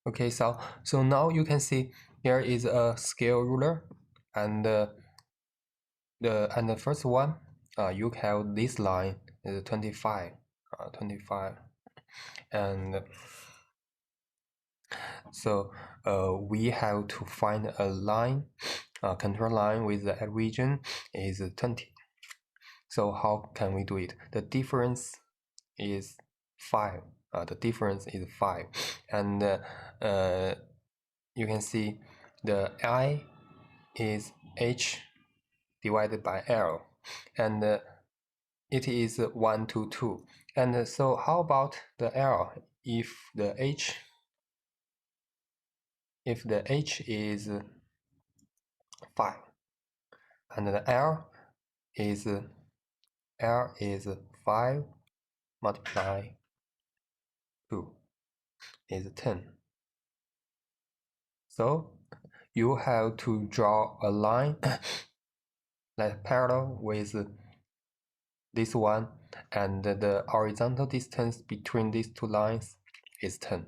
Okay, so now you can see here is a scale ruler, and the first one, you have this line is 25, 25, and so we have to find a line, control line with the region is 20. So how can we do it? The difference is 5. The difference is 5, and you can see the I is H divided by L, and it is 1 to 2. And so how about the L? If the H is 5 and the is L is 5 multiplied 2 is 10. So you have to draw a line that parallel with this one, and the horizontal distance between these two lines is 10.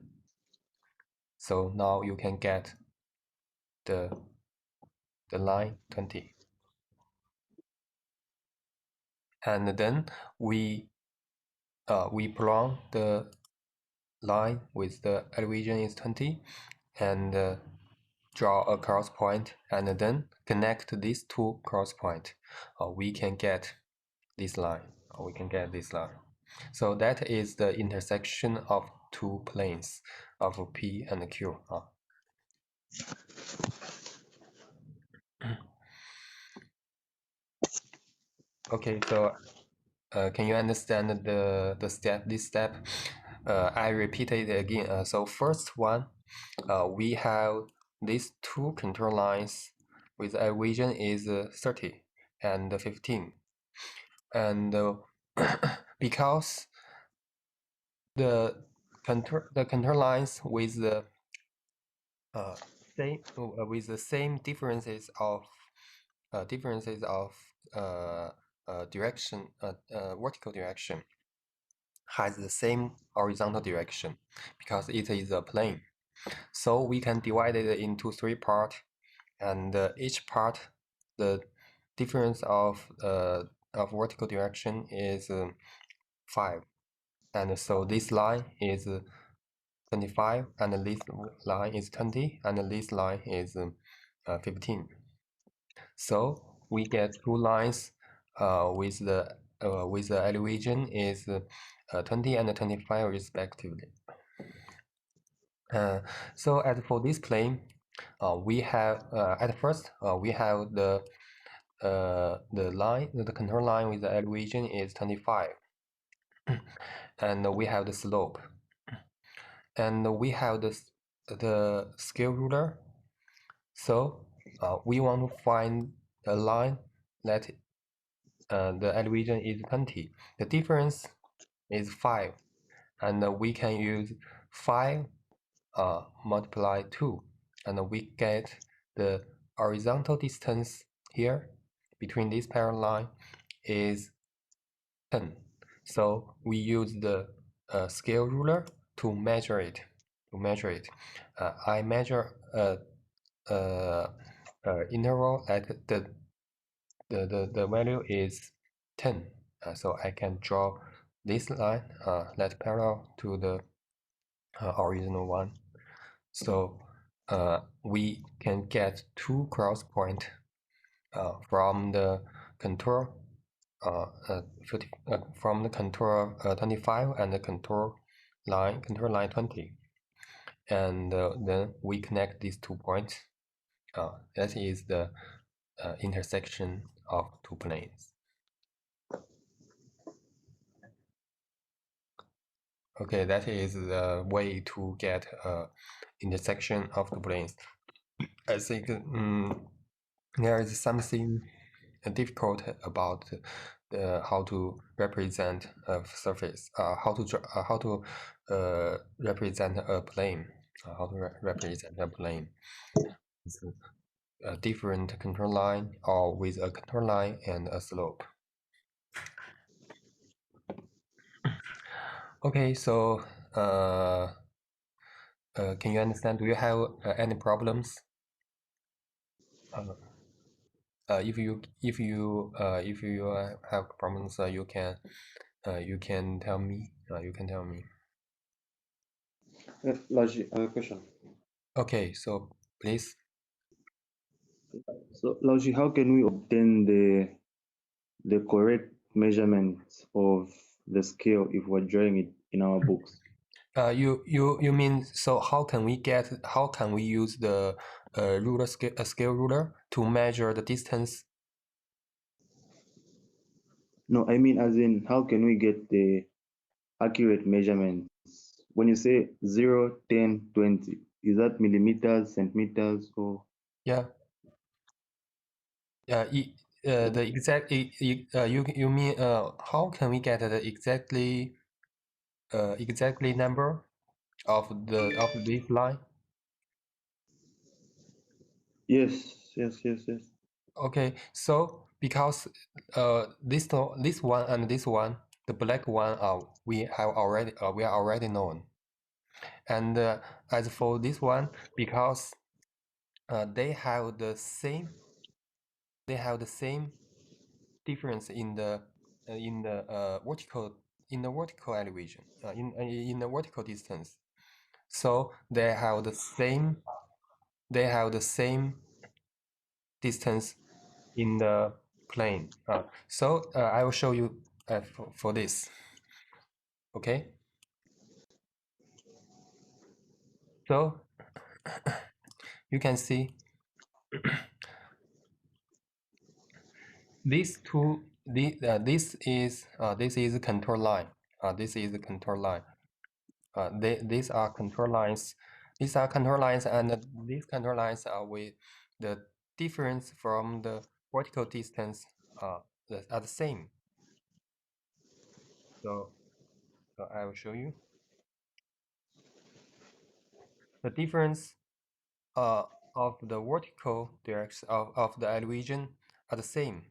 So now you can get the line 20. And then we prolong the line with the elevation is 20, and draw a cross point, and then connect these two cross points. We can get this line. So that is the intersection of two planes of P and Q. Okay, so can you understand this step? I repeat it again. So first one, we have these two control lines with a region is 30 and 15, and because the control lines with the same differences of direction, vertical direction, has the same horizontal direction because it is a plane. So we can divide it into 3 parts, and each part, the difference of vertical direction is 5. And so this line is 25, and this line is 20, and this line is 15. So we get two lines with the elevation is 20 and 25 respectively. So as for this plane, we have at first we have the control line with the elevation is 25, and we have the slope, and we have the scale ruler. So we want to find a line that the elevation is 20. The difference is 5, and we can use 5 multiply 2, and we get the horizontal distance here between this parallel line is 10. So we use the scale ruler to measure it. I measure interval at the value is 10. So I can draw this line that parallel to the original one. So we can get two cross point from the contour 25 and the contour line 20, and then we connect these 2 points. That is the intersection of 2 planes. Okay, that is the way to get intersection of 2 planes. I think there is something difficult about how to represent a surface, how to represent a plane, represent a plane. It's a different control line or with a control line and a slope. Okay, so can you understand? Do you have any problems? Uh, if you have problems, you can tell me. You can tell me. Laji, I have a question. Okay, so please. So, Laji, how can we obtain the correct measurements of the scale if we're drawing it in our books? You mean, so how can we use the ruler scale scale ruler to measure the distance? No, I mean, as in, how can we get the accurate measurements? When you say 0, 10, 20, is that millimeters, centimeters, or? Yeah. The exact you mean how can we get the exactly number of this line? Yes. Okay, so because this one and this one, the black one, we are already known. And as for this one, because they have the same difference in the vertical elevation, in the vertical distance. So they have the same distance in the plane. So I will show you for this. Okay. So you can see these two. This is a contour line. This is a contour line. These are contour lines. These are contour lines, and these contour lines are with the difference from the vertical distance are the same. So I will show you the difference of the vertical direction of the elevation are the same,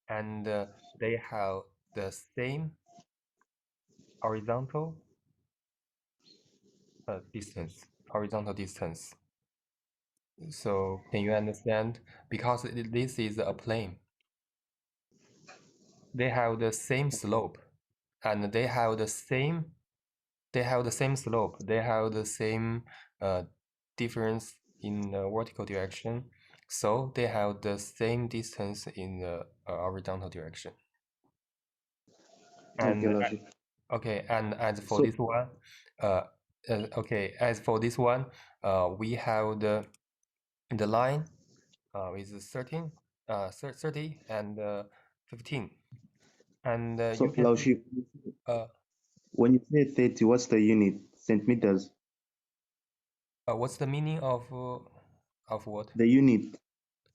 and they have the same horizontal horizontal distance. So can you understand? Because this is a plane, they have the same slope, and they have the same slope. They have the same difference in the vertical direction, so they have the same distance in the horizontal direction. Okay, And Laji. okay, and as for So, this one, uh, as for this one, we have the line is 13, 30 and 15, and so you can see Laoshi, uh, when you say 30, what's the unit? Centimeters? what's the meaning of what? The unit.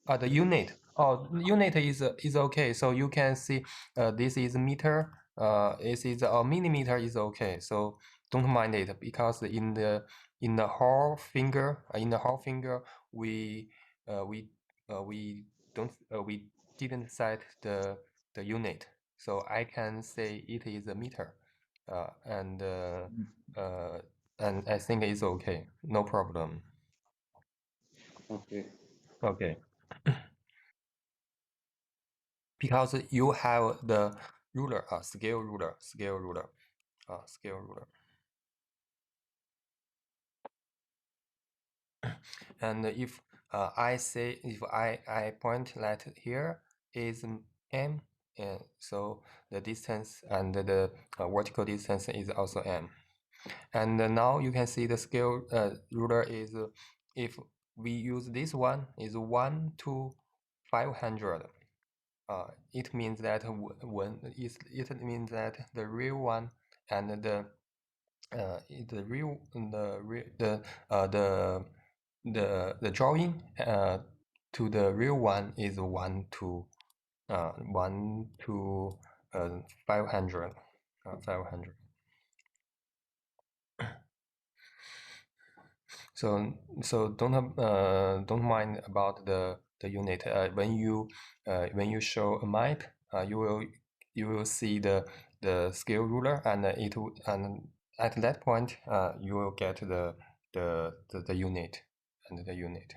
The unit. Oh, unit is okay. So you can see this is meter. This is a millimeter is okay. So don't mind it, because in the whole finger we we we don't we didn't set the unit. So I can say it is a meter. Uh, and uh, uh, and I think it's okay. No problem. Okay. Okay. Because you have the ruler, scale ruler. And if I point that here is m, and so the distance and the vertical distance is also m. And now you can see the scale ruler is if we use this one is 1 to 500. It means that it means that the real one and the real the drawing to the real one is 1 to 500 500. So don't mind about the unit. When you show a map, you will see the the scale ruler, and and at that point you will get the unit and the unit.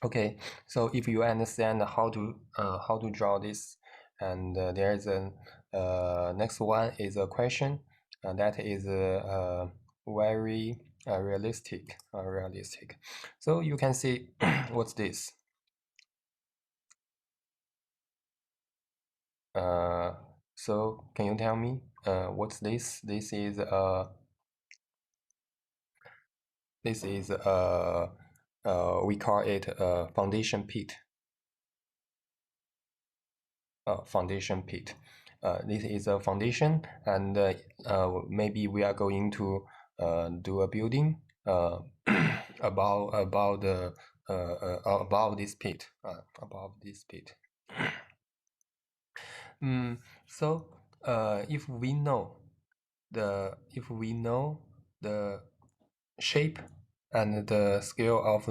Okay, so if you understand how to draw this, and there is a next one is a question that is very realistic. So you can see what's this. So can you tell me what's this? This is we call it a foundation pit. Foundation pit. This is a foundation, and maybe we are going to do a building about the above this pit. Above this pit. So if we know the shape and the scale of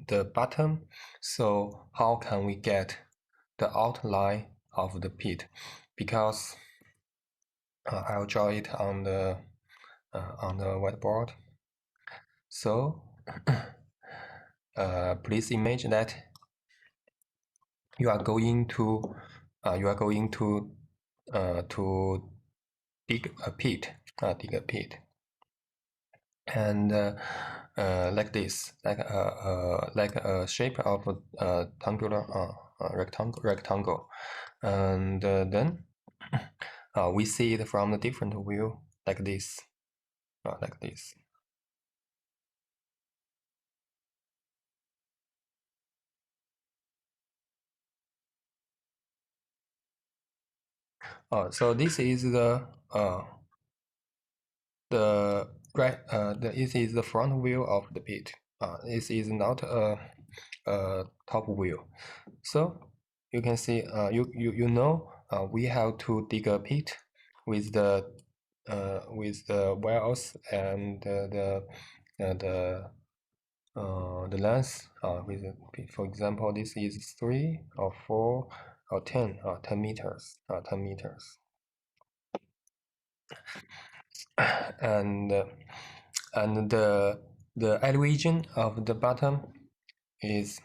the bottom, so how can we get the outline of the pit? Because I'll draw it on the whiteboard. So please imagine that you are going to dig a pit, and like this, like a shape of a rectangle, and then we see it from a different view, like this, like this. So this is this is the front view of the pit. This is not a top view. So you can see you know we have to dig a pit with the wells and the length with for example, this is 3 or 4 or 10 meters, 10 meters. And the elevation of the bottom is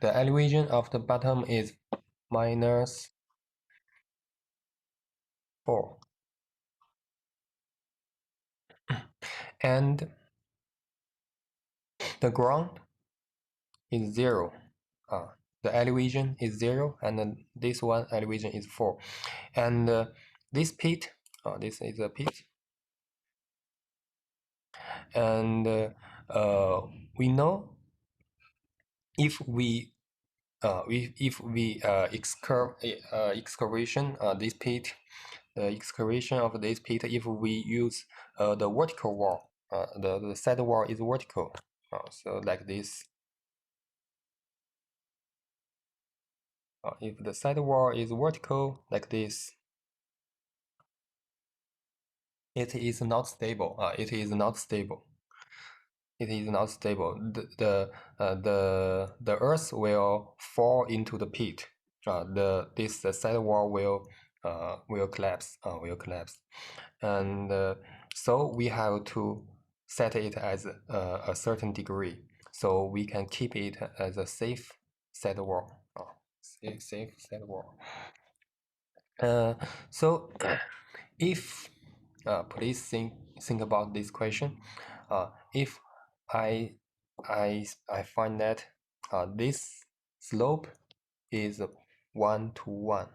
the elevation of the bottom is minus 4, and the ground is 0. The elevation is 0, and then this one elevation is 4. And this pit, this is a pit, and we know if we excavation this pit, the excavation of this pit, if we use the vertical wall, the side wall is vertical, so like this. If the side wall is vertical like this, it is not stable. It is not stable. The earth will fall into the pit. This side wall will collapse. And so we have to set it as a certain degree, so we can keep it as a safe side wall. Safe side wall. So if please think about this question. If I find that this slope is 1 to 1,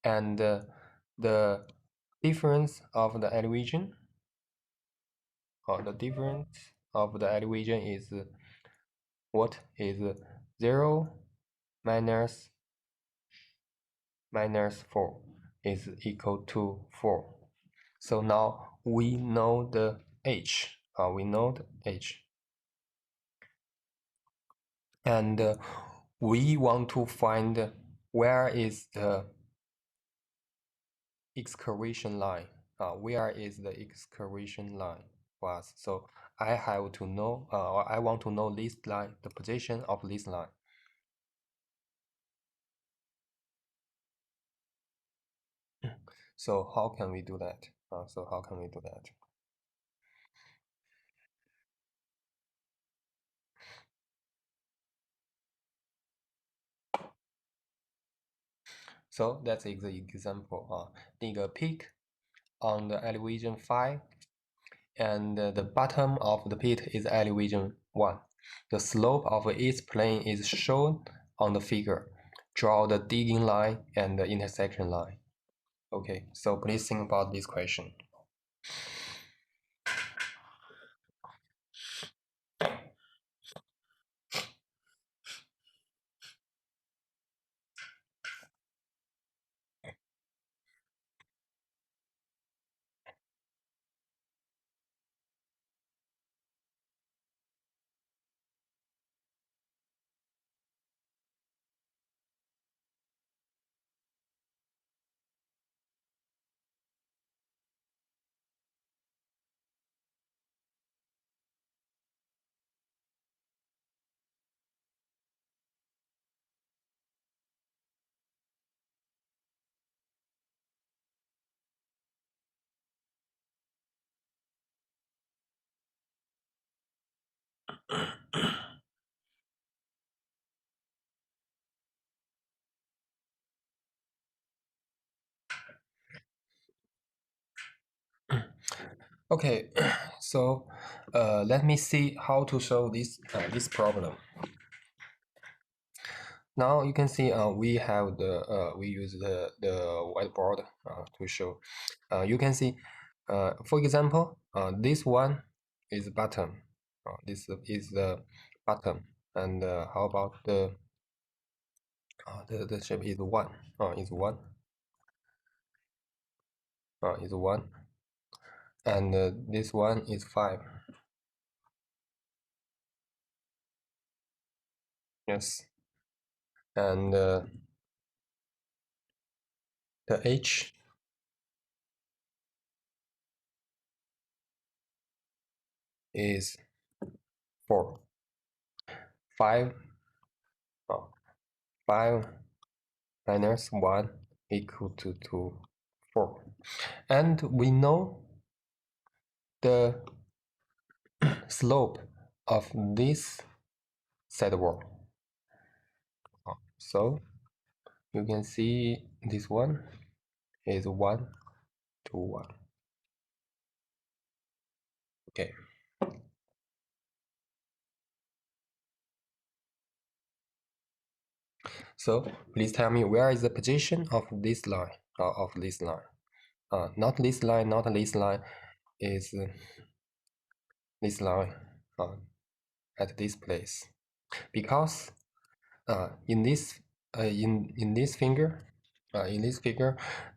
and the difference of the elevation, is what is 0 minus 4 is equal to 4. So now we know the h. And we want to find where is the excavation line. Where is the excavation line for us? So I have to know, or I want to know this line, the position of this line. So how can we do that? So that's the example. The peak on the elevation 5, and the bottom of the pit is elevation 1. The slope of each plane is shown on the figure. Draw the digging line and the intersection line. Okay, so please think about this question. Okay, so let me see how to solve this problem. Now you can see we have we use the whiteboard to show. You can see, for example, this one is bottom. This is the bottom, and how about the shape is one. Is one. Is one, and this one is 5. Yes, and the H is 4. 5, 5 minus 1 equal to 4. And we know the slope of this side wall. So you can see this one is 1 to 1. Okay. So please tell me, where is the position of this line? Not this line, not this line, is this line at this place, because in this figure,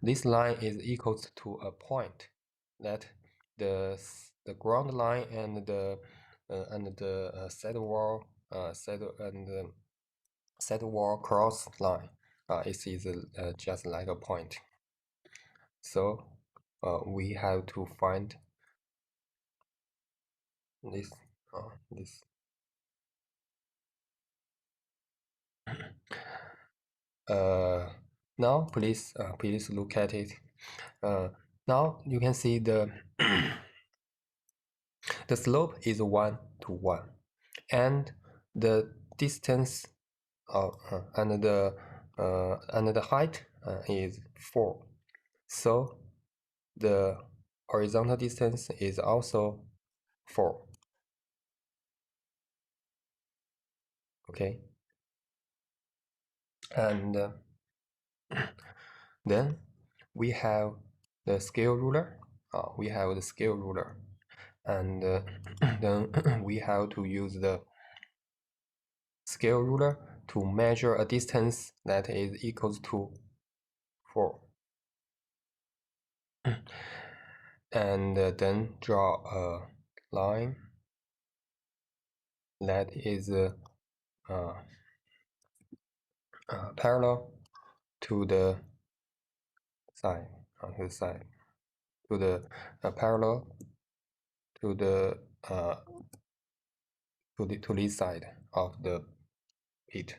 this line is equals to a point that the ground line and the side wall side wall cross line is just like a point. So we have to find this this. Now please look at it. Now you can see the the slope is 1 to 1, and the distance and the height is 4. So the horizontal distance is also 4. Okay, and then we have the scale ruler. And then we have to use the scale ruler to measure a distance that is equals to 4. And then draw a line that is parallel to the side. to the side, to the parallel to the to this side of the pit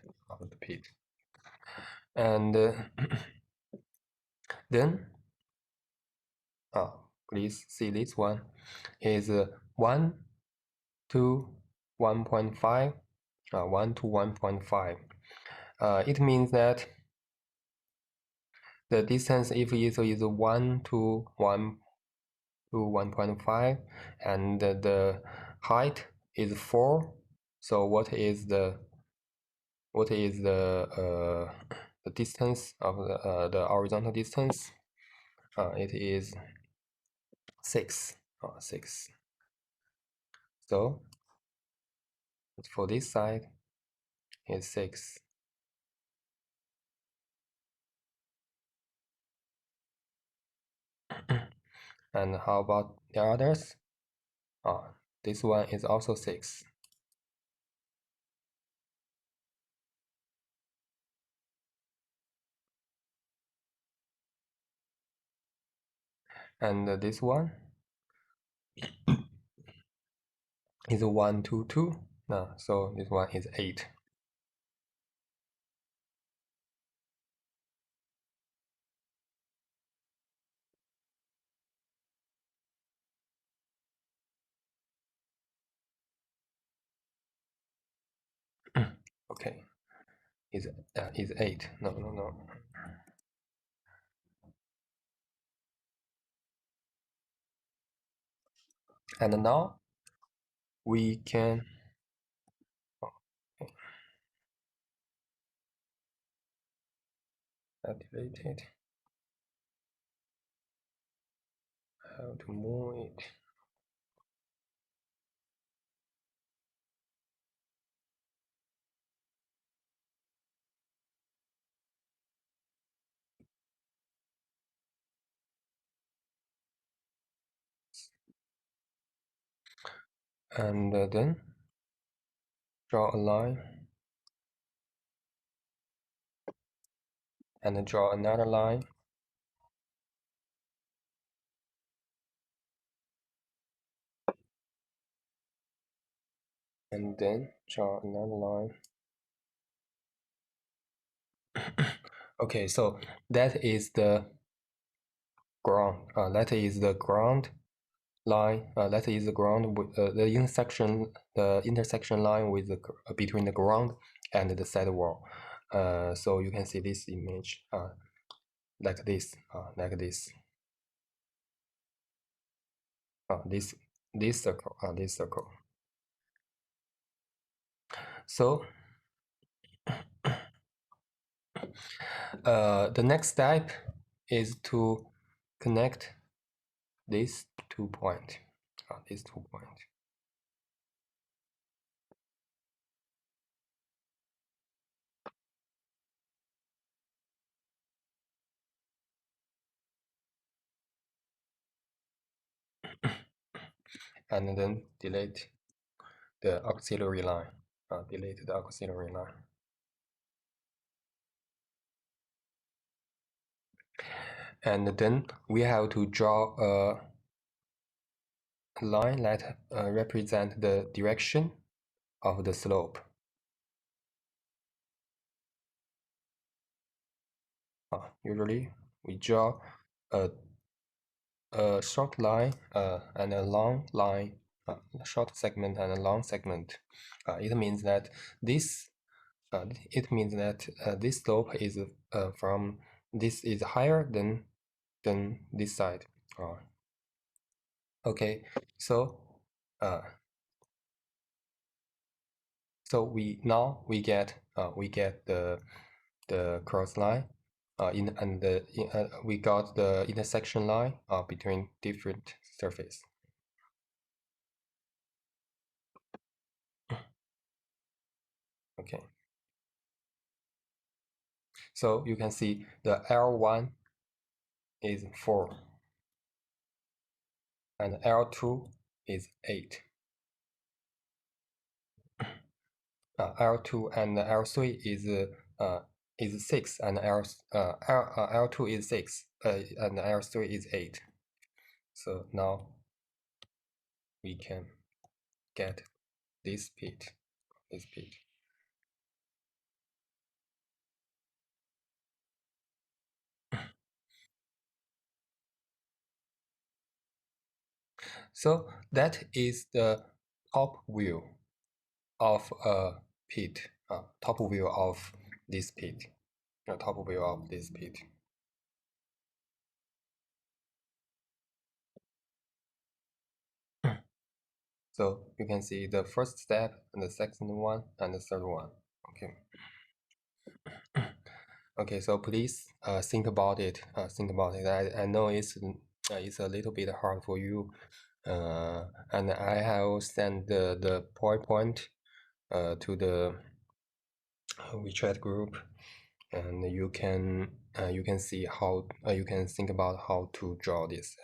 and then please see this one is 1 to 1.5 1 to 1.5 it means that the distance if it is 1 to 1 to 1.5 and the height is 4, so what is the distance of the horizontal distance? It is 6. 6. So for this side is 6. And how about the others? This one is also 6. And this one is 1 to 2. So this one is 8. Okay, is 8. No. And now we can activate it. How to move it? And then draw a line and draw another line and then draw another line. Okay, so that is the ground. That is the ground line. That is the ground with the intersection line with the between the ground and the sidewall. So you can see this image like this, this circle. So the next step is to connect these 2 points. These 2 points. And then delete the auxiliary line. Delete the auxiliary line. And then we have to draw a line that represent the direction of the slope. Usually we draw a short line and a long line, a short segment and a long segment. It means that this this slope is from this is higher than this side. Okay, so so we get the cross line we got the intersection line between different surface. Okay, so you can see the L1 is 4 and L2 is 8. L2 and L3 is is 6 and L2 is 6 and L3 is 8. So now we can get this bit. So that is the top view of a pit, top view of this pit, top view of this pit. So you can see the first step and the second one and the third one. Okay. Okay, so please think about it. Think about it. I know it's a little bit hard for you, and I have sent the PowerPoint to the WeChat group, and you can see how you can think about how to draw this.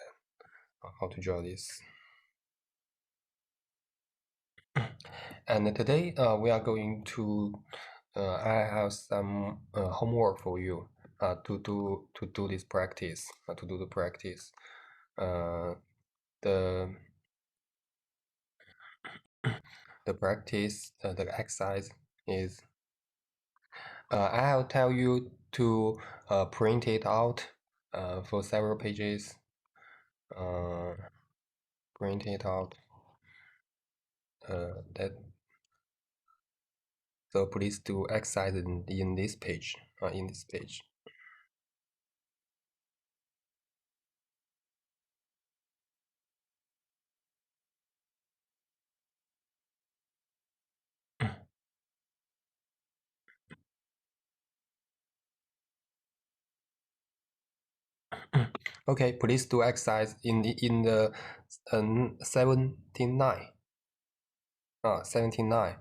And today we are going to. I have some homework for you to do this practice. To do the practice. The practice, the exercise is. I'll tell you to print it out for several pages. Print it out. That. So please do exercise in this page. In this page. Okay, please do exercise in the 79. 79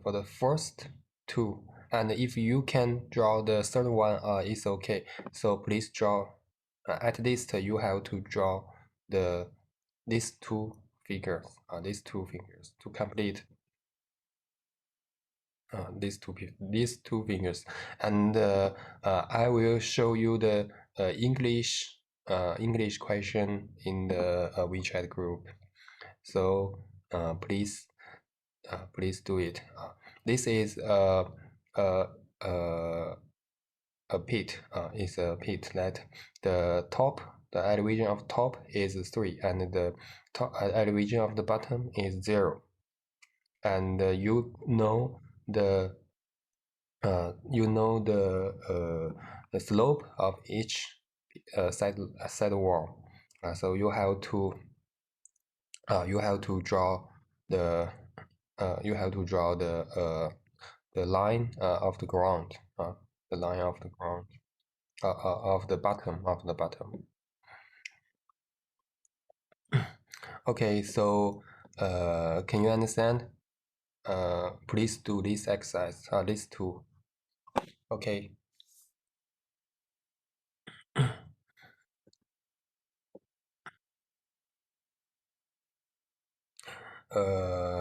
for the first two, and if you can draw the third one, it's okay. So please draw. At least you have to draw these two figures. These two figures to complete these two figures, and I will show you the English question in the WeChat group. So please do it. This is a pit. Is a pit that the elevation of top is 3 and the top elevation of the bottom is 0. And you know the slope of each side wall. So you have to draw the the line of the ground, the line of the ground of the bottom. Okay, so can you understand? Please do this exercise. These two. Okay.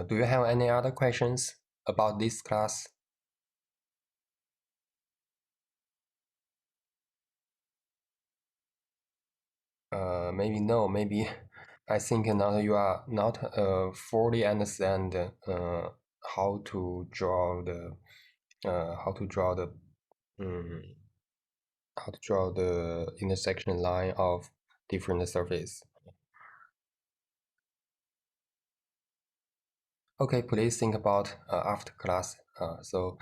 Do you have any other questions about this class? Maybe no, maybe I think now you are not fully understand how to draw the intersection line of different surface. Okay, please think about after class. So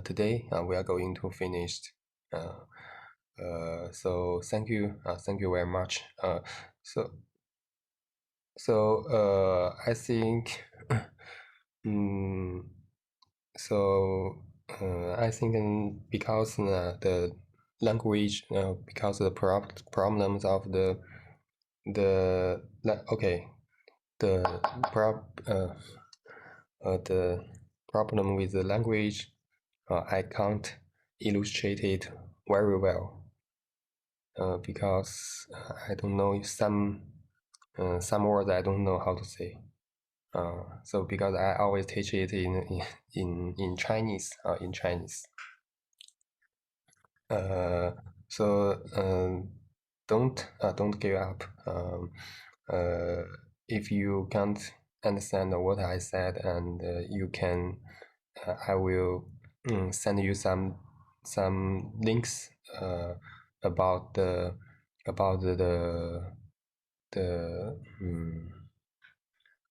today we are going to finish. So thank you very much. I think I think because the language because of the problems of the the problem with the language, I can't illustrate it very well because I don't know some words I don't know how to say. So because I always teach it in Chinese, So don't give up. If you can't understand what I said, and you can, I will send you some links about the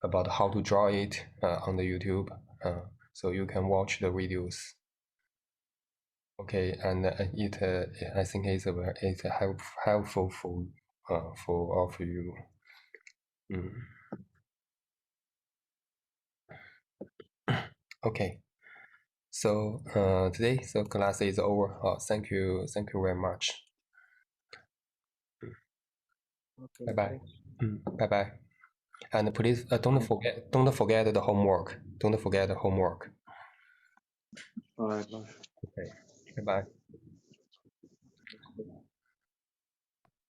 about how to draw it on the YouTube, so you can watch the videos. Okay, and I think it's helpful for all of you. Okay, so today the class is over. Thank you very much. Okay, Bye bye. thanks. Bye bye. And please don't forget the homework. Don't forget the homework. All right, bye. Okay. Bye bye.